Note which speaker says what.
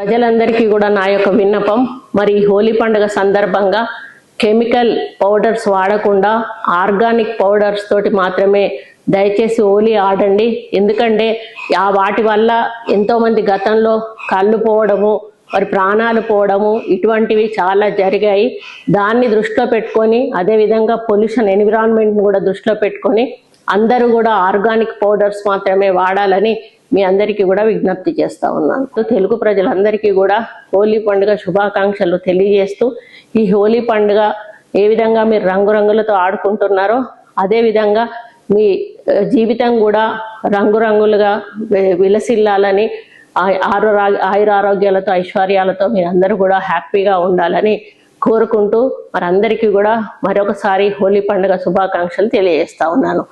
Speaker 1: ప్రజలందరికీ కూడా నా యొక్క విన్నపం, మరి హోలీ పండుగ సందర్భంగా కెమికల్ పౌడర్స్ వాడకుండా ఆర్గానిక్ పౌడర్స్ తోటి మాత్రమే దయచేసి హోలీ ఆడండి. ఎందుకంటే వాటి వల్ల ఎంతోమంది గతంలో కళ్ళు పోవడము, మరి ప్రాణాలు పోవడము ఇటువంటివి చాలా జరిగాయి. దాన్ని దృష్టిలో పెట్టుకొని, అదేవిధంగా పొల్యూషన్ ఎన్విరాన్మెంట్ని కూడా దృష్టిలో పెట్టుకొని అందరూ కూడా ఆర్గానిక్ పౌడర్స్ మాత్రమే వాడాలని మీ అందరికీ కూడా విజ్ఞప్తి చేస్తూ ఉన్నాను. తెలుగు ప్రజలందరికీ కూడా హోలీ పండుగ శుభాకాంక్షలు తెలియజేస్తూ, ఈ హోలీ పండుగ ఏ విధంగా మీరు రంగురంగులతో ఆడుకుంటున్నారో అదేవిధంగా మీ జీవితం కూడా రంగురంగులుగా విలసిల్లాలని, ఆయురారోగ్యాలతో ఐశ్వర్యాలతో మీరందరూ కూడా హ్యాపీగా ఉండాలని కోరుకుంటూ, మరందరికీ కూడా మరొకసారి హోలీ పండుగ శుభాకాంక్షలు తెలియజేస్తా ఉన్నాను.